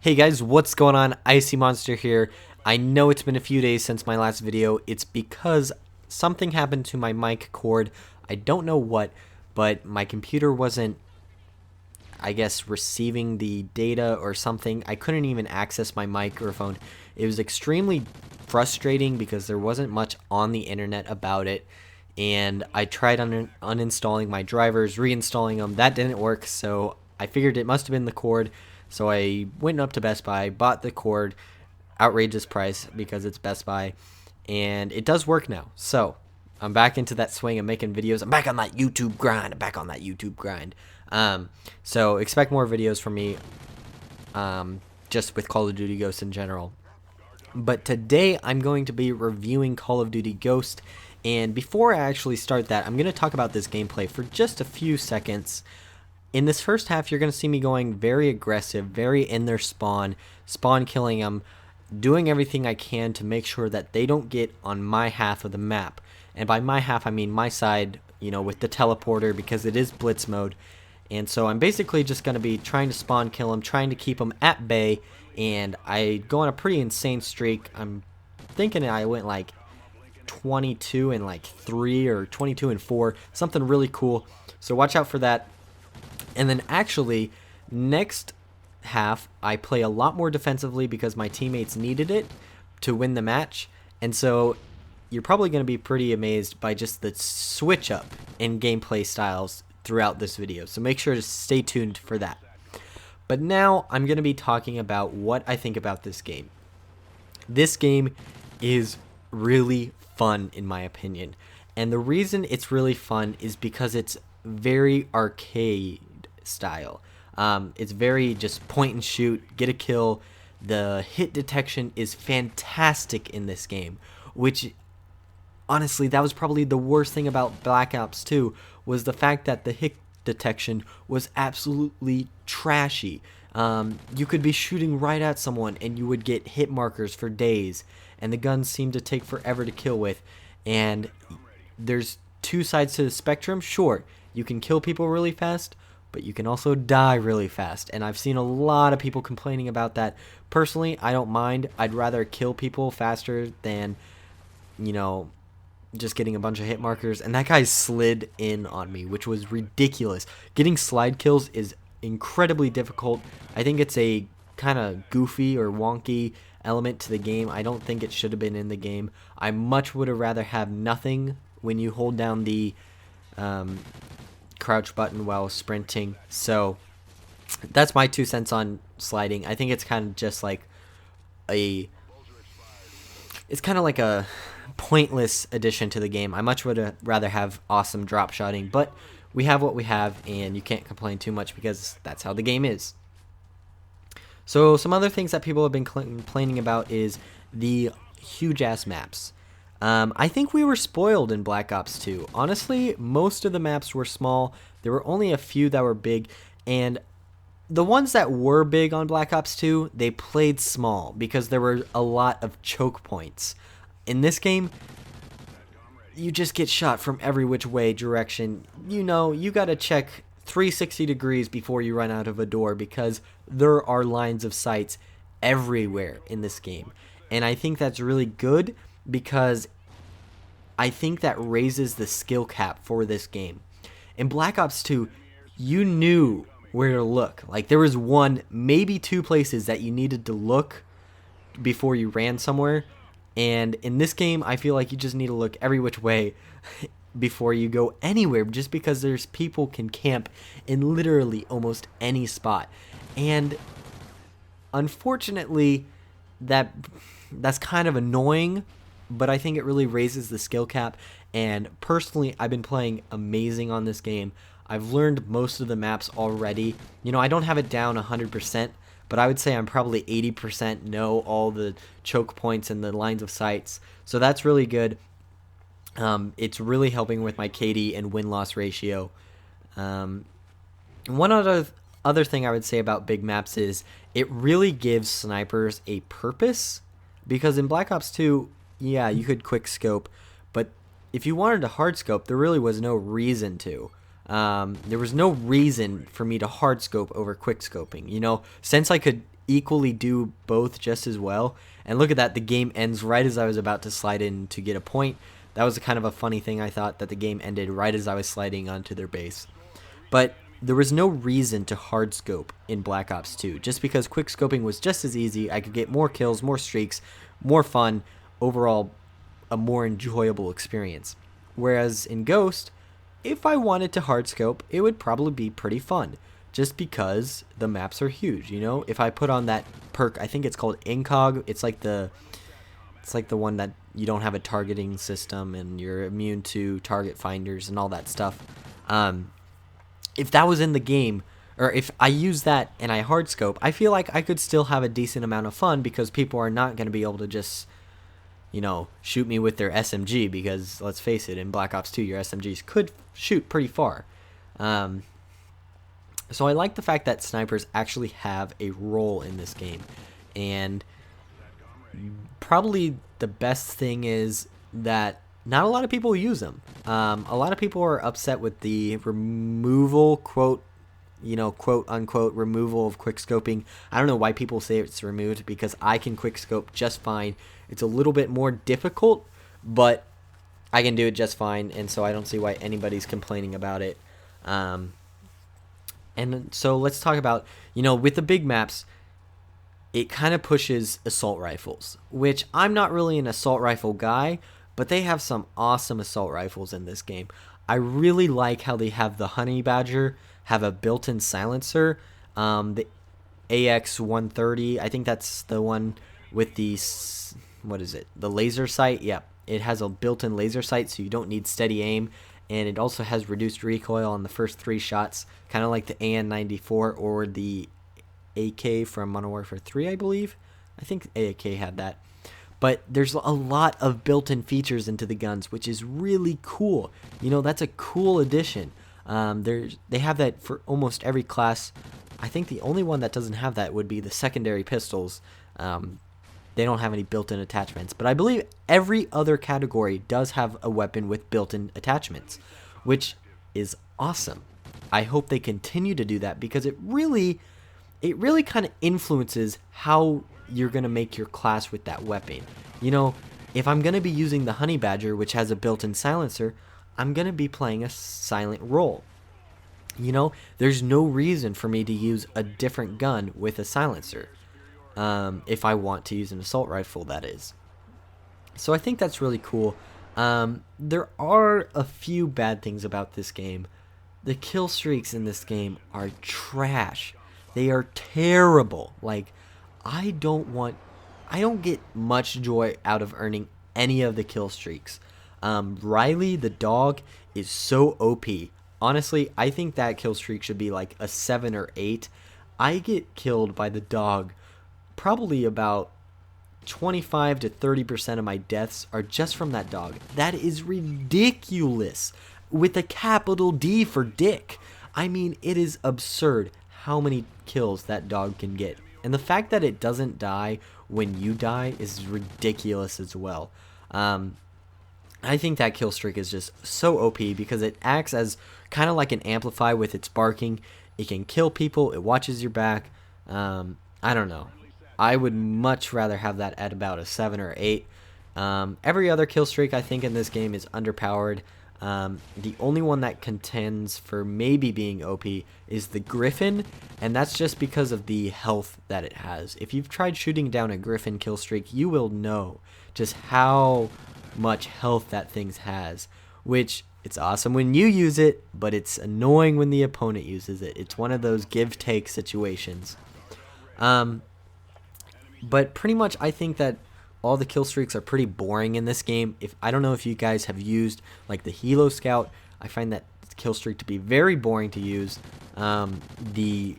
Hey guys, what's going on? Icy Monster here. I know it's been a few days since my last video. It's because something happened to my mic cord. I don't know what, but my computer wasn't, I guess, receiving the data or something. I couldn't even access my microphone. It was extremely frustrating because there wasn't much on the internet about it. And I tried uninstalling my drivers, reinstalling them. That didn't work, so I figured it must have been the cord. So I went up to Best Buy, bought the cord, outrageous price because it's Best Buy, and it does work now. So I'm back into that swing of making videos. I'm back on that YouTube grind. So expect more videos from me, just with Call of Duty Ghosts in general. But today I'm going to be reviewing Call of Duty Ghost. And before I actually start that, I'm going to talk about this gameplay for just a few seconds. In this first half, you're going to see me going very aggressive, very in their spawn killing them, doing everything I can to make sure that they don't get on my half of the map. And by my half, I mean my side, with the teleporter, because it is blitz mode. And so I'm basically just going to be trying to spawn kill them, trying to keep them at bay, and I go on a pretty insane streak. I'm thinking I went like 22 and like 3 or 22 and 4, something really cool. So watch out for that. And then actually, next half, I play a lot more defensively because my teammates needed it to win the match. And so you're probably going to be pretty amazed by just the switch up in gameplay styles throughout this video. So make sure to stay tuned for that. But now I'm going to be talking about what I think about this game. This game is really fun in my opinion. And the reason it's really fun is because it's very arcade style. It's very just point and shoot, get a kill. The hit detection is fantastic in this game, which honestly, that was probably the worst thing about Black Ops 2, was the fact that the hit detection was absolutely trashy. You could be shooting right at someone and you would get hit markers for days, and the guns seemed to take forever to kill with. And there's two sides to the spectrum. Sure, you can kill people really fast, but you can also die really fast, and I've seen a lot of people complaining about that. Personally, I don't mind. I'd rather kill people faster than, just getting a bunch of hit markers. And that guy slid in on me, which was ridiculous. Getting slide kills is incredibly difficult. I think it's a kind of goofy or wonky element to the game. I don't think it should have been in the game. I much would have rather have nothing when you hold down the crouch button while sprinting. So that's my 2 cents on sliding. I think it's kind of just like a pointless addition to the game. I much would rather have awesome drop shotting, but we have what we have, and you can't complain too much because that's how the game is. So some other things that people have been complaining about is the huge ass maps. I think we were spoiled in Black Ops 2. Honestly, most of the maps were small. There were only a few that were big, and the ones that were big on Black Ops 2, they played small because there were a lot of choke points. In this game, you just get shot from every which way direction. You gotta check 360 degrees before you run out of a door because there are lines of sights everywhere in this game. And I think that's really good because I think that raises the skill cap for this game. In Black Ops 2, you knew where to look. Like, there was one, maybe 2 places that you needed to look before you ran somewhere. And in this game, I feel like you just need to look every which way before you go anywhere, just because there's people can camp in literally almost any spot. And unfortunately, that's kind of annoying, but I think it really raises the skill cap. And personally, I've been playing amazing on this game. I've learned most of the maps already. I don't have it down 100%, but I would say I'm probably 80% know all the choke points and the lines of sights. So that's really good. It's really helping with my KD and win-loss ratio. One other thing I would say about big maps is it really gives snipers a purpose, because in Black Ops 2, yeah, you could quick scope, but if you wanted to hard scope, there really was no reason to. There was no reason for me to hard scope over quick scoping. Since I could equally do both just as well. And look at that, the game ends right as I was about to slide in to get a point. That was kind of a funny thing. I thought that the game ended right as I was sliding onto their base. But there was no reason to hard scope in Black Ops 2, just because quick scoping was just as easy. I could get more kills, more streaks, more fun, overall a more enjoyable experience. Whereas in Ghost, if I wanted to hard scope, it would probably be pretty fun, just because the maps are huge. You know, if I put on that perk, I think it's called Incog. It's like the one that you don't have a targeting system and you're immune to target finders and all that stuff. If that was in the game, or if I use that and I hard scope, I feel like I could still have a decent amount of fun, because people are not going to be able to just, you know, shoot me with their SMG, because let's face it, in Black Ops 2 your SMGs could shoot pretty far. So I like the fact that snipers actually have a role in this game, and probably the best thing is that not a lot of people use them. A lot of people are upset with the removal, quote unquote removal of quick scoping. I don't know why people say it's removed, because I can quick scope just fine. It's a little bit more difficult, but I can do it just fine, and so I don't see why anybody's complaining about it. And so let's talk about, with the big maps, it kind of pushes assault rifles, which I'm not really an assault rifle guy, but they have some awesome assault rifles in this game. I really like how they have the Honey Badger have a built-in silencer. The AX-130, I think that's the one with the, what is it, the laser sight? Yeah, it has a built-in laser sight, so you don't need steady aim. And it also has reduced recoil on the first 3 shots, kind of like the AN-94 or the AK from Modern Warfare 3, I believe. I think AK had that. But there's a lot of built-in features into the guns, which is really cool. That's a cool addition. They have that for almost every class. I think the only one that doesn't have that would be the secondary pistols. They don't have any built-in attachments. But I believe every other category does have a weapon with built-in attachments, which is awesome. I hope they continue to do that, because it really kind of influences how you're going to make your class with that weapon. If I'm going to be using the Honey Badger, which has a built-in silencer, I'm going to be playing a silent role. There's no reason for me to use a different gun with a silencer. If I want to use an assault rifle, that is. So I think that's really cool. There are a few bad things about this game. The kill streaks in this game are trash. They are terrible. Like, I don't get much joy out of earning any of the kill streaks. Riley the dog is so OP. Honestly, I think that kill streak should be like a 7 or 8. I get killed by the dog probably about 25 to 30% of my deaths are just from that dog. That is ridiculous, with a capital D for dick. I mean, it is absurd how many kills that dog can get. And the fact that it doesn't die when you die is ridiculous as well. I think that kill streak is just so OP, because it acts as kind of like an amplify with its barking. It can kill people. It watches your back. I don't know. I would much rather have that at about a 7 or 8. Every other kill streak I think in this game is underpowered. The only one that contends for maybe being OP is the Griffin, and that's just because of the health that it has. If you've tried shooting down a Griffin kill streak, you will know just how much health that thing has, which it's awesome when you use it, but it's annoying when the opponent uses it. It's one of those give-take situations. But pretty much I think that all the kill streaks are pretty boring in this game. I don't know if you guys have used like the Helo Scout. I find that kill streak to be very boring to use. The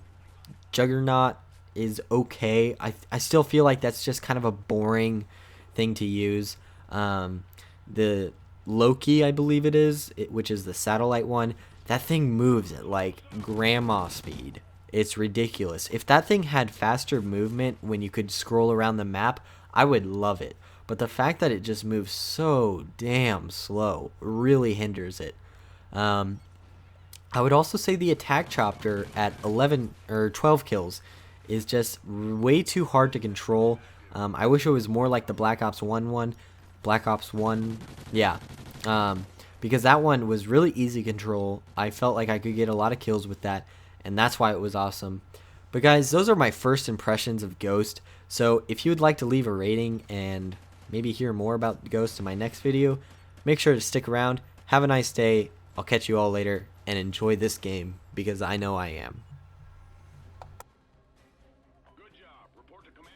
Juggernaut is okay. I still feel like that's just kind of a boring thing to use. The Loki, I believe it is, which is the satellite one, that thing moves at like grandma speed. It's ridiculous. If that thing had faster movement when you could scroll around the map, I would love it. But the fact that it just moves so damn slow really hinders it. I would also say the attack chopper at 11 or 12 kills is just way too hard to control. I wish it was more like the Black Ops 1 one. Black Ops 1, yeah. Because that one was really easy to control. I felt like I could get a lot of kills with that, and that's why it was awesome. But guys, those are my first impressions of Ghost. So if you would like to leave a rating and maybe hear more about Ghost in my next video, make sure to stick around. Have a nice day. I'll catch you all later, and enjoy this game, because I know I am.